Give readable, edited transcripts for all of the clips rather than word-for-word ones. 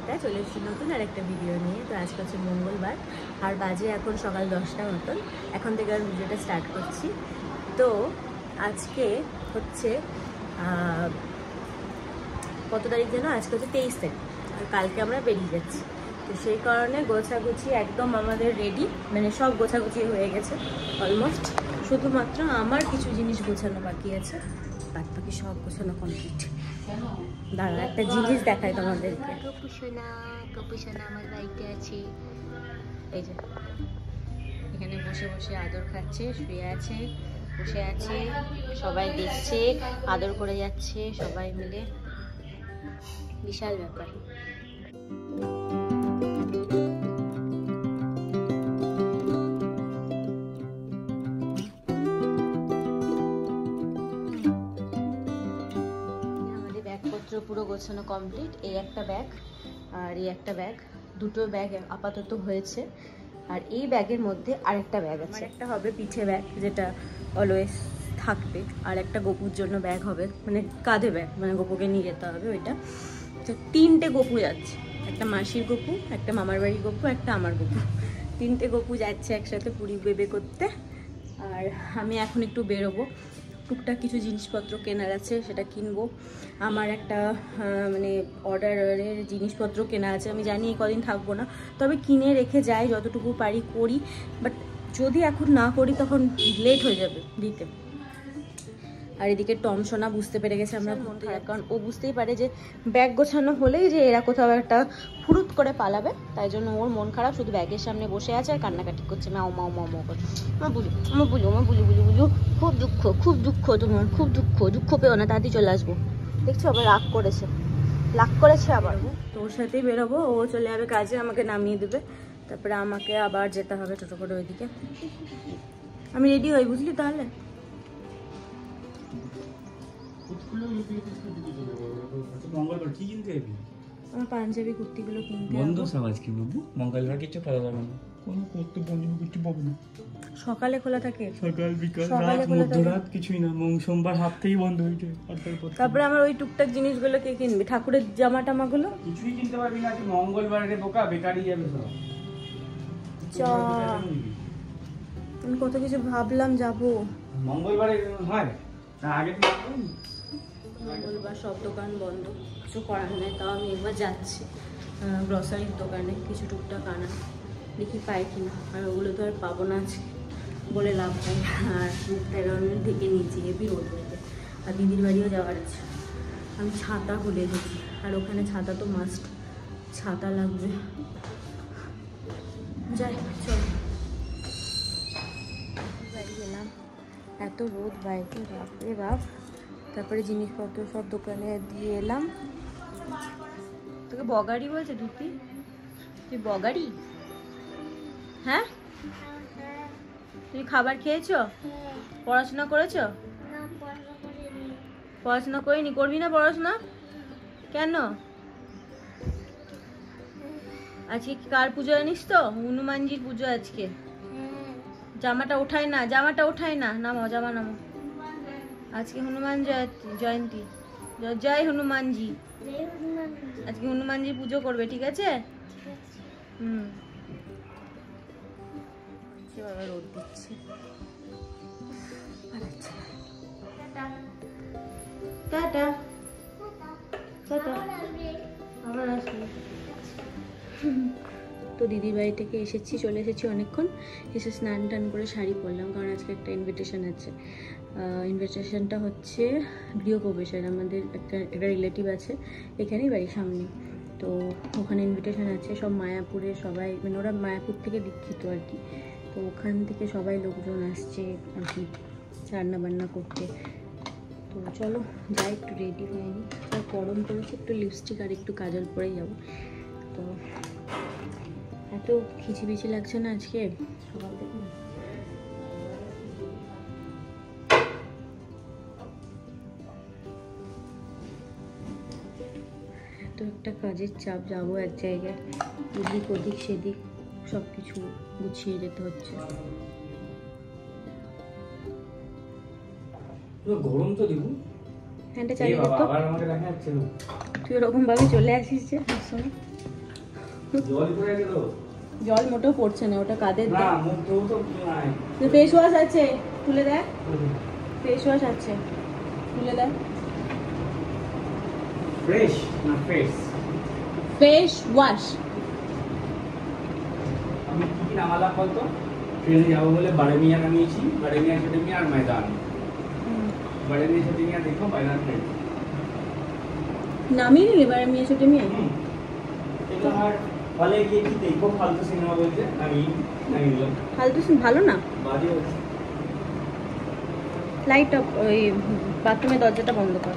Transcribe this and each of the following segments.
নমস্কার, চলে এসেছি নতুন আর একটা ভিডিও নিয়ে। তো আজকে হচ্ছে মঙ্গলবার আর বাজে এখন সকাল 10টা মতন। এখন থেকে আর ভিডিওটা স্টার্ট করছি। তো আজকে হচ্ছে কত তারিখ যেন? আজকে হচ্ছে 23 তারিখ আর কালকে আমরা বেরিয়ে যাচ্ছি। তো সেই কারণে গোছাগুছি একদম আমাদের রেডি, মানে সব গোছাগুছি হয়ে গেছে অলমোস্ট। শুধুমাত্র আমার কিছু জিনিস গোছানো বাকি আছে, বাদ বাকি সব গোছানো কমপ্লিট। দাঁড়া, একটা জিনিস দেখায় তোমাদেরকে। কপুসোনা আমার বাড়িতে আছে, এই যে এখানে বসে বসে আদর খাচ্ছে, শুয়ে আছে, বসে আছে, সবাই দেখছে, আদর করে যাচ্ছে সবাই মিলে, বিশাল ব্যাপার। পুরো গোছানো কমপ্লিট। এই একটা ব্যাগ আর এই একটা ব্যাগ, দুটো ব্যাগ আপাতত হয়েছে। আর এই ব্যাগের মধ্যে আরেকটা ব্যাগ আছে, একটা হবে পিঠে ব্যাগ যেটা অলওয়েজ থাকবে, আর একটা গপুর জন্য ব্যাগ হবে, মানে কাঁধে ব্যাগ, মানে গপুকে নিয়ে যেতে হবে ওইটা। তো তিনটে গপু যাচ্ছে, একটা মাসির গপু, একটা মামার বাড়ির গপু, একটা আমার গপু। তিনটে গপু যাচ্ছে একসাথে পুরী বেবে করতে। আর আমি এখন একটু বেরোবো, টুকটাক কিছু জিনিসপত্র কেনার আছে, সেটা কিনবো। আমার একটা মানে অর্ডারের জিনিসপত্র কেনা আছে। আমি জানি এই কদিন থাকবো না, তবে কিনে রেখে যাই, যতটুকু পারি করি। বাট যদি এখন না করি তখন লেট হয়ে যাবে দিতে। আর এদিকে টম সোনা বুঝতে পেরে গেছে আমরা ঘুরতে যাই, কারণ ও বুঝতেই পারে যে ব্যাগ গোছানো হলেই যে এরা কোথাও একটা ফুরুত করে পালাবে, তাই জন্য ওর মন খারাপ, শুধু ব্যাগের সামনে বসে আছে আর কান্নাকাটি করছে, মাও মাও মাও মাও করে। আমার বুঝু খুব দুঃখ তোমার, খুব দুঃখ পেও না, তাড়াতাড়ি চলে আসবো। দেখছো আবার রাগ করেছে আবার। তো ওর সাথেই বেরোবো, ও চলে যাবে কাজে, আমাকে নামিয়ে দেবে, তারপরে আমাকে আবার যেতে হবে টোটো করে ওইদিকে। আমি রেডি হই, বুঝলি তাহলে? আমার পাঞ্জাবি কুর্তিগুলো কিনতে বন্ধ সমাজ কি বাবু, মঙ্গলবার কিছু করা যাবে না, কোনো করতে পাঞ্জাবি কুর্তি পাবো না। সকালে খোলা থাকে, সকাল বিকাল রাত মধ্যরাত কিছুই না, সোমবার হাত থেকেই বন্ধ হয়ে যায়। তারপরে আমার ওই টুকটাক জিনিসগুলো কে কিনবি? ঠাকুরের জামা টামাগুলো কিছুই কিনতে পারবি না, মঙ্গলবারে বোকা বেকারি যাবে সব। আমি কত কিছু ভাবলাম যাবো, মঙ্গলবারে হয় না, আগে মঙ্গলবার সব দোকান বন্ধ, কিছু করার নেই। তাও আমি একবার যাচ্ছি গ্রসারির দোকানে, কিছু টুকটাক আনা, দেখি পাই কিনা। আর ওগুলো তো আর পাবো না আজকে, বলে লাভ নেই। আর মুক্তাগঞ্জ থেকে নিচে হেবি রোদ হয়েছে, আর দিদির বাড়িও যাওয়ার আছে। আমি ছাতা ভুলে গেছি, আর ওখানে ছাতা তো মাস্ট, ছাতা লাগবে। যাই চল, বাড়ি গেলাম, এত রোদ বাইরে, বাপরে বাপ। তারপরে জিনিসপত্র সব দোকানে দিয়ে এলাম। তোকে বগাড়ি বলছে দুটি? তুই বগাড়ি? হ্যাঁ, তুমি খাবার খেয়েছো? পড়াশোনা করেছো? পড়াশোনা করিনি, করবি না পড়াশোনা? কেন? আজকে কার পুজো জানিস তো? হনুমানজির পুজো আজকে। জামাটা ওঠাই না, নামো জামা নামো। আজকে হনুমান জয়ন্তী, জয় হনুমানজি। আজকে হনুমানজি পুজো করবে, ঠিক আছে? বাবা রোদ দিচ্ছে, টাটা টাটা, আবার আসবে। তো দিদির বাড়ি থেকে চলে এসেছি অনেকক্ষণ। এসে স্নান টান করে শাড়ি পরলাম, কারণ আজকে একটা ইনভিটেশন আছে। ইনভিটেশনটা হচ্ছে গৃহপ্রবেশের, আমাদের একটা রিলেটিভ আছে এখানেই বাড়ির সামনে। তো ওখানে ইনভিটেশন আছে, সব মায়াপুরে সবাই, মানে ওরা মায়াপুর থেকে দীক্ষিত আর কি। তো ওখান থেকে সবাই লোকজন আসছে আর কি রান্না বান্না করতে। তো চলো যাই, একটু রেডি হয়নি, আর গরম পড়েছে, একটু লিপস্টিক আর একটু কাজল পরেই যাবো। তো এত খিচিবিচি লাগছে না আজকে সকাল থেকে। তো একটা কাজের চাপ, যাবো এক জায়গায়, এদিক ওদিক সেদিক সব কিছু গুছিয়ে যেতে হচ্ছে। গরম তো দিব, ফ্যানটা চালিয়ে দে তো। তুই ওরকম ভাবে চলে আসিস যে সবসময়। জল মোটেও পড়ছে না, ওটা কাদের না মুখ ধোও তো নাই। ফেস ওয়াশ আছে, তুলে দেখ। ফেস ওয়াশ আছে, তুলে দেখ। ফ্রেশ না ফেস? Face wash. আমি কি কি নামালাম বলতো? ট্রেনে যাবো বলে বারেমিয়া নামিয়েছি, বারেমিয়া ছোটেমিয়া আর ময়দান। বারেমিয়া ছোটেমিয়া দেখো ময়দান ট্রেন নামিয়ে নিলে বারেমিয়া ছোটেমিয়া। এটা আর হলে গিয়ে কি দেখবো ফালতু সিনেমা বলতে আমি নিলাম। ফালতু ভালো না, বাজে হচ্ছে। লাইট অফ, ওই বাথরুমের দরজাটা বন্ধ কর।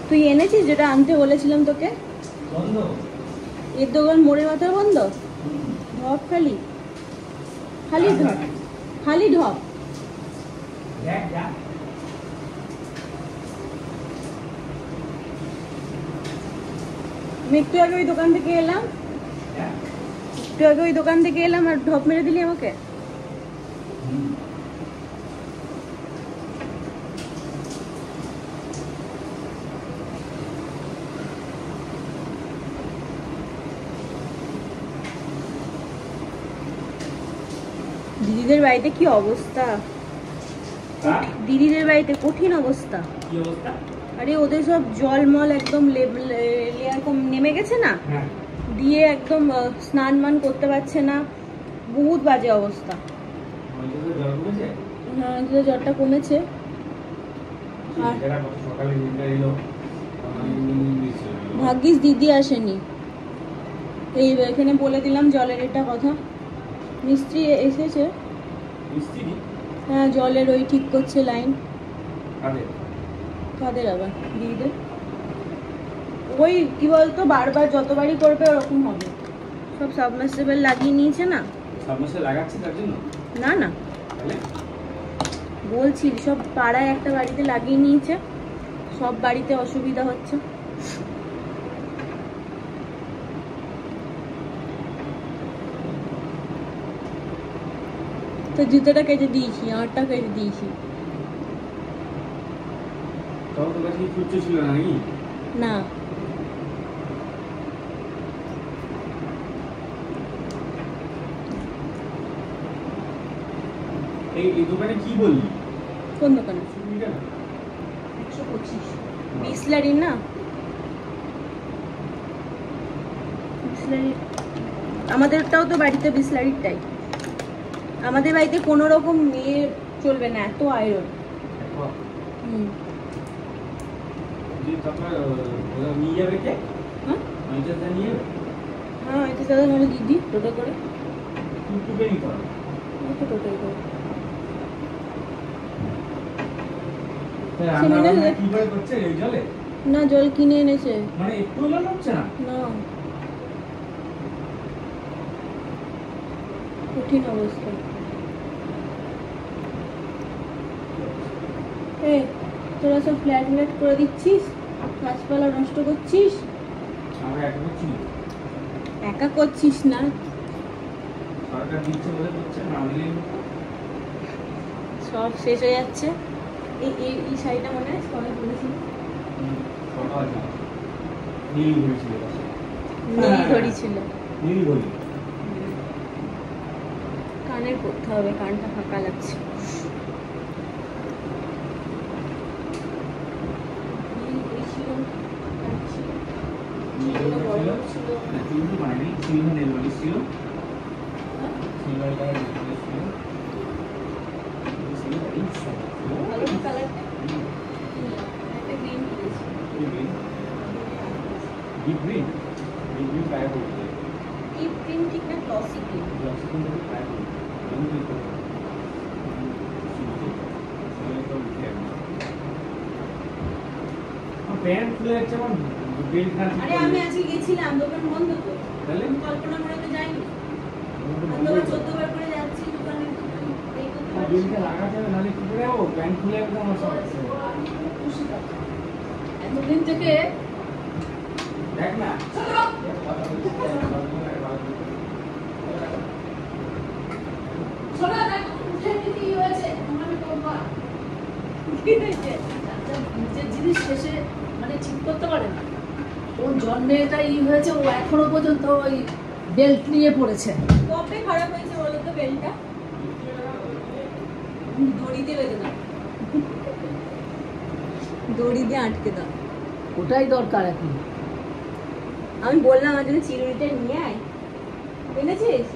তুই এনেছিস যেটা আনতে বলেছিলাম তোকে? বন্ধ? এর দোকান মোড়ের মাথায় বন্ধ? ঢপ খালি, খালি ঢপ, খালি ঢপ। দেখ যা। আমি একটু আগে ওই দোকান থেকে এলাম, একটু আগে ওই দোকান থেকে এলাম আর ঢপ মেরে দিলি আমাকে। দিদিদের বাড়িতে কি অবস্থা, দিদিদের বাড়িতে কঠিন অবস্থা। কি অবস্থা? আরে ওদের সব জলমল একদম লেয়ার কম নেমে গেছে না, দিয়ে একদম স্নান মান করতে পারছে না, বহুত বাজে অবস্থা। হ্যাঁ জ্বরটা কমেছে। আর ভাগ্যিস দিদি আসেনি। এই এখানে বলে দিলাম জলের এটা কথা, মিস্ত্রি এসেছে। হ্যাঁ জলের ওই ঠিক করছে লাইন। কাদের আবার? দিদিদের। ওই কি বলতো, বারবার যতবারই করবে ওরকম হবে। সব সাবমার্সিবল লাগিয়ে নিয়েছে না। সাবমার্সিবল লাগাচ্ছে তার জন্য? না না, বলছি সব পাড়ায় একটা বাড়িতে লাগিয়ে নিয়েছে, সব বাড়িতে অসুবিধা হচ্ছে। তো জুতোটা কেটে দিয়েছি, আমারটা কেটে দিয়েছি। ছিল না নাকি? না এই দোকানে কি বললি? কোন দোকানে? 125 বিসলারি না, বিসলারি। আমাদেরটাও তো বাড়িতে বিসলারিটাই। আমাদের বাড়িতে কোনো রকম মেয়ে চলবে না, এত আয়রন। নিয়ে যাবে কে? হ্যাঁ নিয়ে যাবে? হ্যাঁ এটা দাদা নাহলে দিদি টোটো করে। টুকটুকে নিতে হবে? টোটোই করে। না জল কিনে এনেছে, মানে একটু জল হচ্ছে না? না কঠিন অবস্থা। তোরা সব ফ্ল্যাট করে দিচ্ছিস, গাছপালা নষ্ট করছিস। একা করছিস না, সব শেষ হয়ে যাচ্ছে। এই শাড়িটা মনে আছে কবে পরেছিল? নীল ঘড়ি ছিল। কানের পরতে হবে, কানটা ফাঁকা লাগছে। আমি আজকে গেছিলাম, দোকান বন্ধ তো, কল্পনা করে তো যাইনি। 14 বার করে যাচ্ছি দোকানে। এতদিন থেকে দেখ না নিজের জিনিস শেষে মানে ঠিক করতে পারে না। ওর জন্মে এটা হয়েছে, ও এখনো পর্যন্ত ওই বেল্ট নিয়ে পড়েছে। কবে খারাপ হয়েছে বলো তো বেলটা? দড়িতে বেঁধে দাও, দড়ি দিয়ে আটকে দাও। ওটাই দরকার এখন। আমি বললাম আমার জন্য চিরুনিটা নিয়ে আয়, এনেছিস?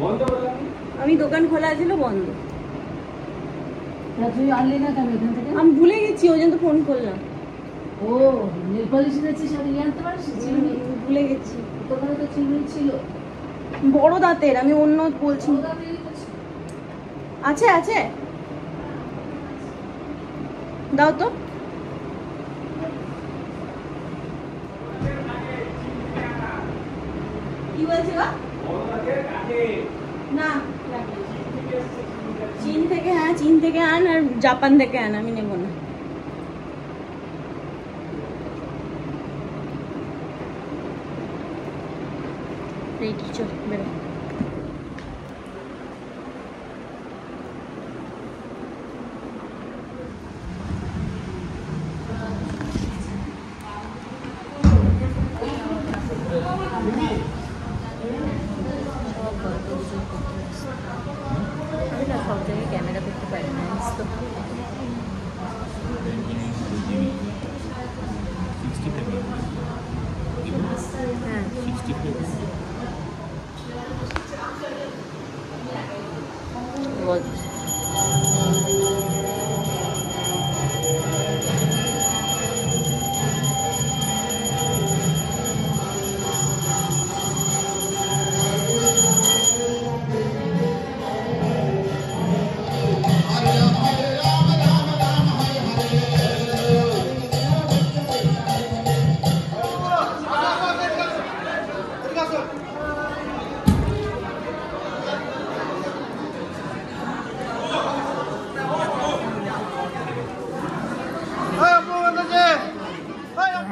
বন্ধ করলাম। আমি দোকান খোলা ছিল, বন্ধ। তুই আনলি না কেন এখান থেকে? আমি ভুলে গেছি, ওই জন্য ফোন করলাম। ও নেল পালিশ এনেছিস, আর ইয়ে আনতে পারিস? চিরুনি ভুলে গেছি। দোকানে তো চিরুনি ছিল বড় দাঁতের, আমি অন্য বলছি। আছে আছে, দাও তো। কি বলছি গো? না, চীন থেকে, হ্যাঁ চীন থেকে আন, আর জাপান থেকে আন, আমি নেবো না। রেডি, চল বেরো। আমি না সব জায়গায় ক্যামেরা করতে পারি না, জানিস তো। হ্যাঁ, বল।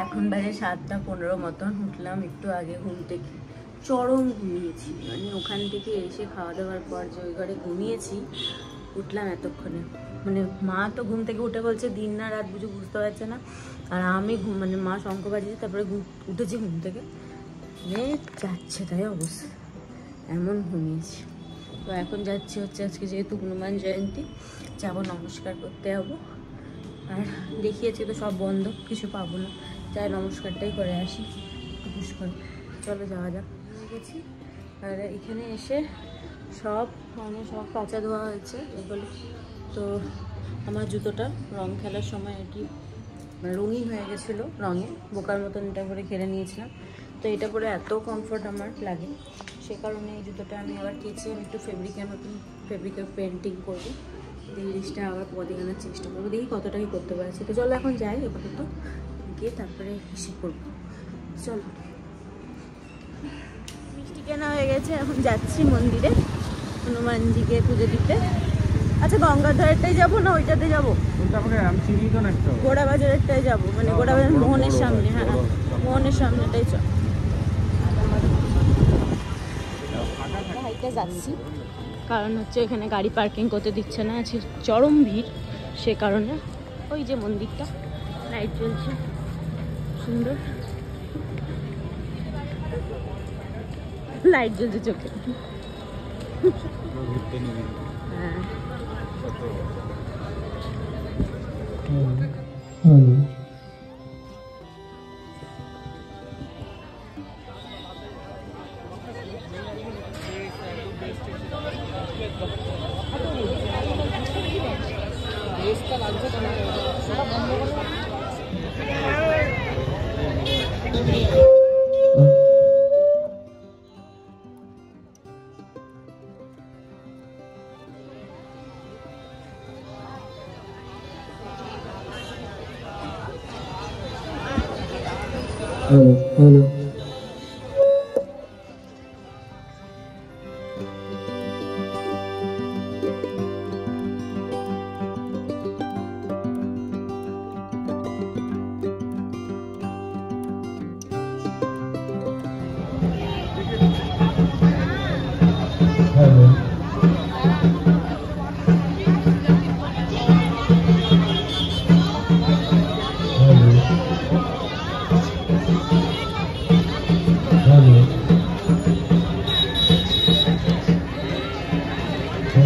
এখন বাজে 7:15 মতন। উঠলাম একটু আগে ঘুম থেকে, চরম ঘুমিয়েছি। মানে ওখান থেকে এসে খাওয়া দাওয়ার পর যে ওই ঘরে ঘুমিয়েছি, উঠলাম এতক্ষণে। মানে মা তো ঘুম থেকে উঠে বলছে দিন না রাত বুঝে বুঝতে পারছে না, আর আমি মানে মা শঙ্খ বাজিয়েছে, তারপরে উঠেছি ঘুম থেকে, যাচ্ছে তাই অবস্থা, এমন ঘুমিয়েছি। তো এখন যাচ্ছি হচ্ছে, আজকে যেহেতু হনুমান জয়ন্তী, যাবো নমস্কার করতে যাবো। আর দেখিয়েছি তো সব বন্ধ, কিছু পাবো না, তাই নমস্কারটাই করে আসি খুশ করে। চলো যাওয়া যাক। হয়ে গেছি, আর এখানে এসে সব কাঁচা ধোয়া হয়েছে এগুলো। তো আমার জুতোটা রং খেলার সময় আর কি রঙিন হয়ে গেছিলো, রঙে বোকার মতন এটা করে খেলে নিয়েছিলাম। তো এটা পরে এত কমফোর্ট আমার লাগে, সে কারণে এই জুতোটা আমি আবার কেচে আমি একটু ফেব্রিকের পেন্টিং করবো। এই জিনিসটা আবার পরে আনার চেষ্টা করবো, দেখি কতটা কি করতে পারছি। তো চলো এখন যাই, আপাতত গিয়ে তারপরে হিসেব করবো। চলো, মিষ্টি কেনা হয়ে গেছে, এখন যাচ্ছি মন্দিরে হনুমানজিকে পুজো দিতে। আচ্ছা, গঙ্গাধারেরটাই যাবো না ওইটাতে যাবো? গোড়া বাজারেরটাই যাবো, মানে গোড়া বাজার মোহনের সামনে। হ্যাঁ, মোহনের সামনেটাই চল। হাইটে যাচ্ছি, কারণ হচ্ছে এখানে গাড়ি পার্কিং করতে দিচ্ছে না, আছে চরম ভিড়, সে কারণে। ওই যে মন্দিরটা, লাইট জ্বলছে সুন্দর, লাইট জ্বলছে চোখে। হ্যাঁ, Hello. Hello.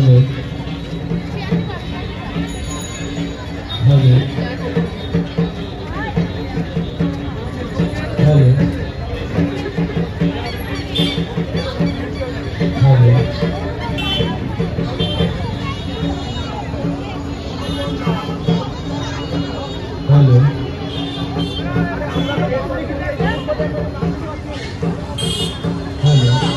Hello. Hello. Hello. Hello. Hello. Hello.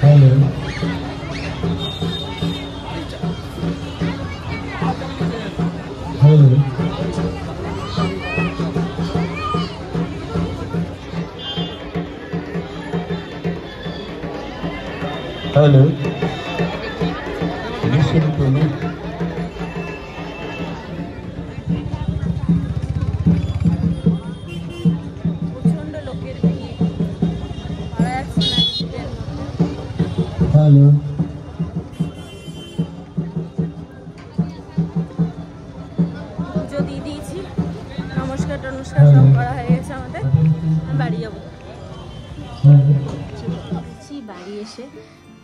Hello. Hello. Hello. Hello. Listen to me. প্রচন্ড লোকের ভিড়, পারা যাচ্ছে না ভিড়ের মধ্যে। Hello. পুজো দিয়ে দিয়েছি, নমস্কার টমস্কার সব করা হয়ে গেছে আমাদের। আমি বাড়ি যাবো। বাড়ি এসে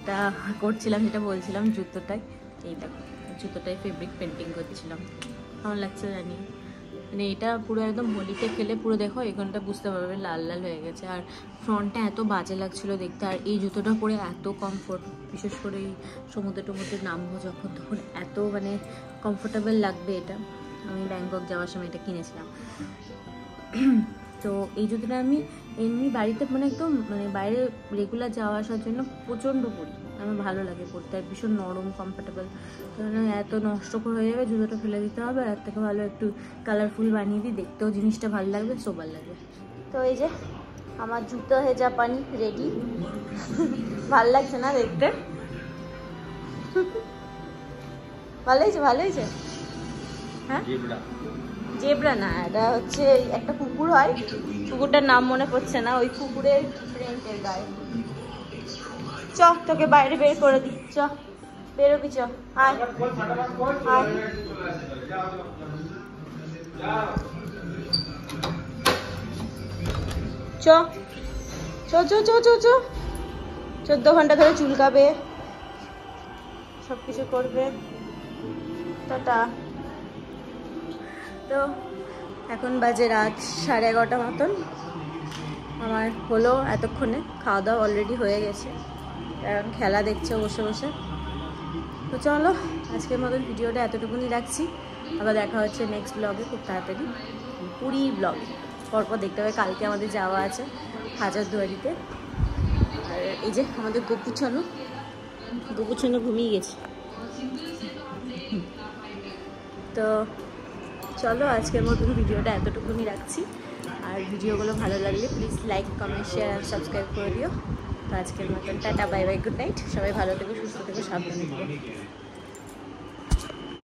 তা করছিলাম, যেটা বলছিলাম জুতোটাই, এই দেখো জুতোটাই ফেব্রিক পেন্টিং করছিলাম। কেমন লাগছে জানি, মানে এটা পুরো একদম হোলিতে খেলে পুরো দেখো এখানটা বুঝতে পারবে লাল লাল হয়ে গেছে। আর ফ্রন্টটা এত বাজে লাগছিল দেখতে, আর এই জুতোটা পরে এত কমফোর্ট, বিশেষ করে এই সমুদ্রে টমুদ্রে নামবো যখন তখন এত মানে কমফোর্টেবল লাগবে এটা। আমি ব্যাংকক যাওয়ার সময় এটা কিনেছিলাম। তো এই জুতোটা আমি এমনি বাড়িতে মানে একদম মানে বাইরে রেগুলার যাওয়া আসার জন্য প্রচণ্ড পরি, আমার ভালো লাগে পরতে, আর ভীষণ নরম কমফোর্টেবল। কারণ এত নষ্ট করে হয়ে যাবে, জুতোটা ফেলে দিতে হবে, আর থেকে ভালো একটু কালারফুল বানিয়ে দিই, দেখতেও জিনিসটা ভালো লাগবে, সোবার লাগবে। তো এই যে আমার জুতো হয়ে জাপানি রেডি। ভাল লাগছে না দেখতে? ভালো হয়েছে, ভালো হয়েছে। হ্যাঁ জেব্রা না, এটা হচ্ছে একটা কুকুর হয়, কুকুরটার নাম মনে পড়ছে না, ওই কুকুরের প্রিন্টের গায়ে। চ তোকে বাইরে বের করে দিই, চ বেরোবি, চ আয় আয়। চ চ চ চ চ চ 14 ঘন্টা ধরে চুলকাবে, সব কিছু করবে। টাটা। তো এখন বাজে রাত 11:30 মতন, আমার হলো এতক্ষণে খাওয়া দাওয়া অলরেডি হয়ে গেছে, এখন খেলা দেখছে বসে বসে। তো চলো আজকের মতন ভিডিওটা এতটুকুনি রাখছি, আবার দেখা হচ্ছে নেক্সট ব্লগে খুব তাড়াতাড়ি, পুরী ব্লগে। পরপর দেখতে হবে, কালকে আমাদের যাওয়া আছে হাজারদুয়ারিতে। আর এই যে আমাদের গোপুছানো ঘুমিয়ে গেছে। তো চলো আজকের মতন ভিডিওটা এতটুকুনি রাখছি, আর ভিডিওগুলো ভালো লাগলে প্লিজ লাইক কমেন্ট শেয়ার আর সাবস্ক্রাইব করে দিও। তো আজকের মতন tata, bye bye, good night. সবাই ভালো থেকো, সুস্থ থেকো, সাবধানে থেকো।